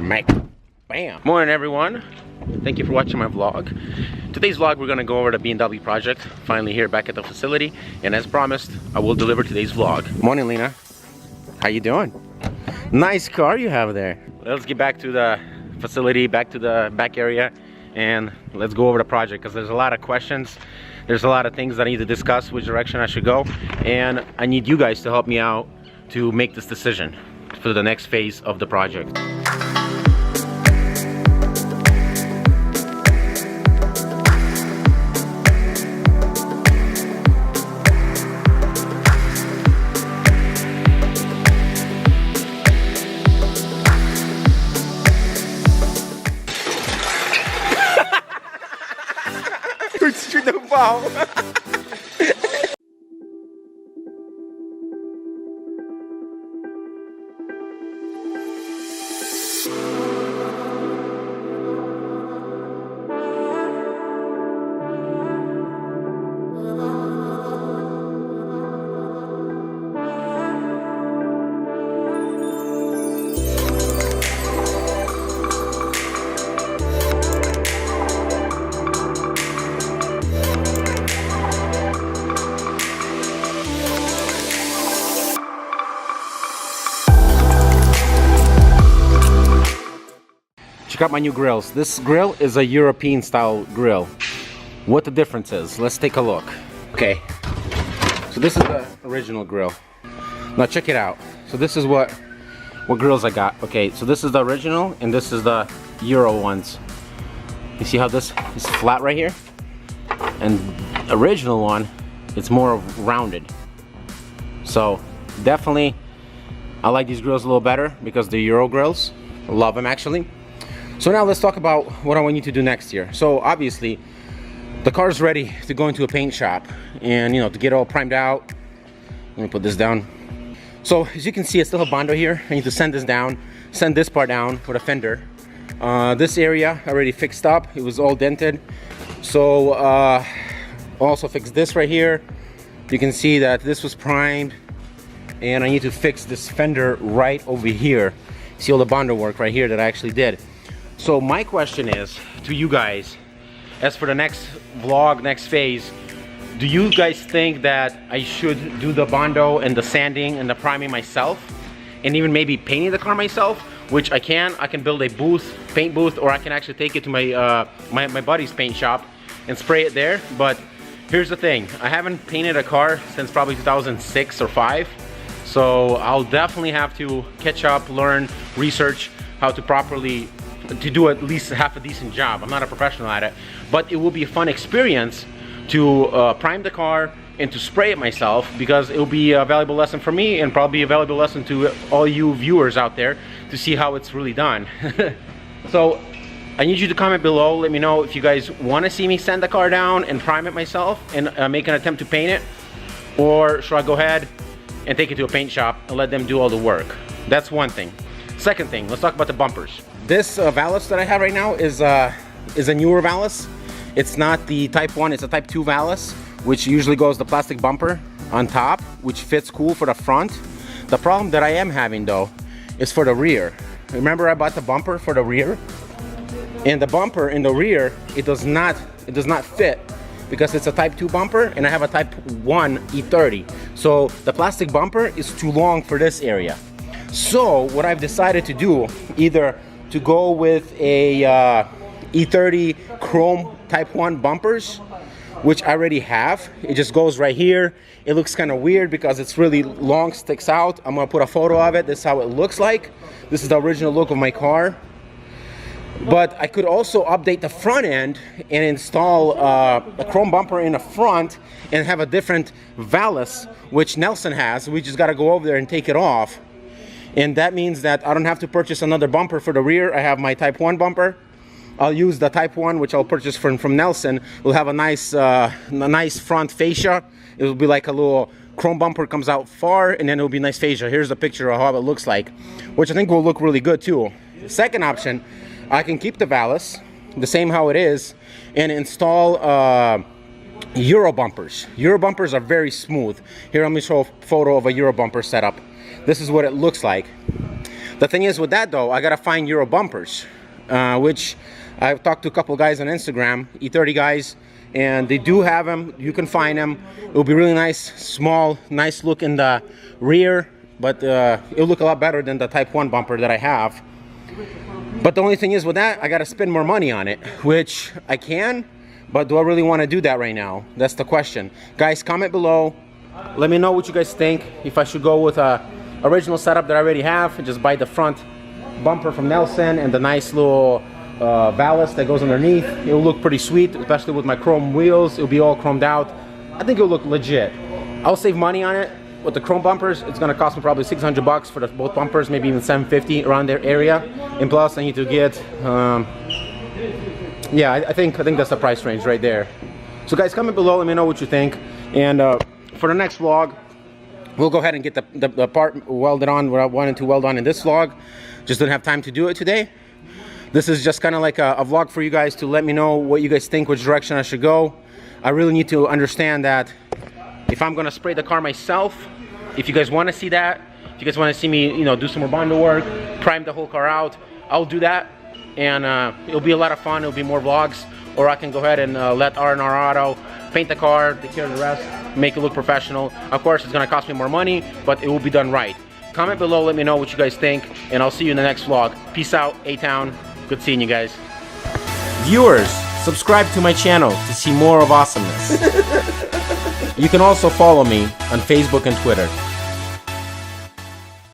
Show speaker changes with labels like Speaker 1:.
Speaker 1: Make. Bam. Morning everyone. Thank you for watching my vlog. Today's vlog we're gonna go over the Bmw project. Finally here back at the facility, and as promised, I will deliver today's vlog. Morning Lena. How you doing? Nice car you have there. Let's get back to the facility, back to the back area, and let's go over the project because there's a lot of questions. There's a lot of things that I need to discuss, which direction I should go, and I need you guys to help me out to make this decision for the next phase of the project. Wow. Check out my new grills. This grill is a European style grill. What the difference is, let's take a look. Okay, so this is the original grill. Now check it out. So this is what grills I got. Okay, so this is the original and this is the Euro ones. You see how this is flat right here? And the original one, it's more rounded. So definitely, I like these grills a little better because they're Euro grills. I love them actually. So now let's talk about what I want you to do next year. So obviously, the car is ready to go into a paint shop and, you know, to get all primed out. Let me put this down. So as you can see, I still have Bondo here. I need to sand this down, sand this part down with a fender. This area already fixed up. It was all dented. So also fix this right here. You can see that this was primed, and I need to fix this fender right over here. See all the Bondo work right here that I actually did. So my question is to you guys, as for the next vlog, next phase, do you guys think that I should do the Bondo and the sanding and the priming myself, and even maybe painting the car myself? Which I can build a booth, paint booth, or I can actually take it to my my buddy's paint shop and spray it there. But here's the thing, I haven't painted a car since probably 2006 or 5, so I'll definitely have to catch up, learn, research how to properly to do at least half a decent job. I'm not a professional at it, but it will be a fun experience to prime the car and to spray it myself, because it will be a valuable lesson for me and probably a valuable lesson to all you viewers out there to see how it's really done. So I need you to comment below, let me know if you guys want to see me sand the car down and prime it myself and make an attempt to paint it, or should I go ahead and take it to a paint shop and let them do all the work. That's one thing. Second thing, let's talk about the bumpers. This valance that I have right now is a newer valance. It's not the Type 1, it's a Type 2 valance, which usually goes the plastic bumper on top, which fits cool for the front. The problem that I am having though is for the rear. Remember I bought the bumper for the rear? And the bumper in the rear, it does not fit because it's a Type 2 bumper and I have a Type 1 E30. So the plastic bumper is too long for this area. So what I've decided to do, either to go with a E30 chrome Type 1 bumpers, which I already have. It just goes right here. It looks kind of weird because it's really long, sticks out. I'm gonna put a photo of it. This is how it looks like. This is the original look of my car. But I could also update the front end and install a chrome bumper in the front and have a different valance, which Nelson has. We just gotta go over there and take it off. And that means that I don't have to purchase another bumper for the rear. I have my Type 1 bumper. I'll use the Type 1, which I'll purchase from Nelson. We'll have a nice front fascia. It will be like a little chrome bumper comes out far, and then it will be nice fascia. Here's the picture of how it looks like, which I think will look really good too. The second option, I can keep the valance the same how it is and install Euro bumpers. Euro bumpers are very smooth. Here, let me show a photo of a Euro bumper setup. This is what it looks like. The thing is with that though, I gotta find Euro bumpers, which I've talked to a couple guys on Instagram, E30 guys, and they do have them. You can find them. It'll be really nice, small, nice look in the rear, but it'll look a lot better than the Type 1 bumper that I have. But the only thing is with that, I gotta spend more money on it, which I can, but do I really want to do that right now? That's the question. Guys, comment below. Let me know what you guys think. If I should go with a original setup that I already have, just buy the front bumper from Nelson and the nice little ballast that goes underneath. It'll look pretty sweet, especially with my chrome wheels. It'll be all chromed out. I think it'll look legit. I'll save money on it. With the chrome bumpers, it's gonna cost me probably 600 bucks for both bumpers, maybe even 750 around their area. And plus I need to get, yeah, I think that's the price range right there. So guys, comment below, let me know what you think. And for the next vlog, we'll go ahead and get the part welded on what I wanted to weld on in this vlog. Just didn't have time to do it today. This is just kind of like a vlog for you guys to let me know what you guys think, which direction I should go. I really need to understand that if I'm gonna spray the car myself, if you guys want to see that, if you guys want to see me, you know, do some more bonder work, prime the whole car out, I'll do that, and it'll be a lot of fun. It'll be more vlogs, or I can go ahead and let R&R Auto paint the car, take care of the rest, make it look professional. Of course, it's gonna cost me more money, but it will be done right. Comment below, let me know what you guys think, and I'll see you in the next vlog. Peace out, A-Town. Good seeing you guys. Viewers, subscribe to my channel to see more of awesomeness. You can also follow me on Facebook and Twitter.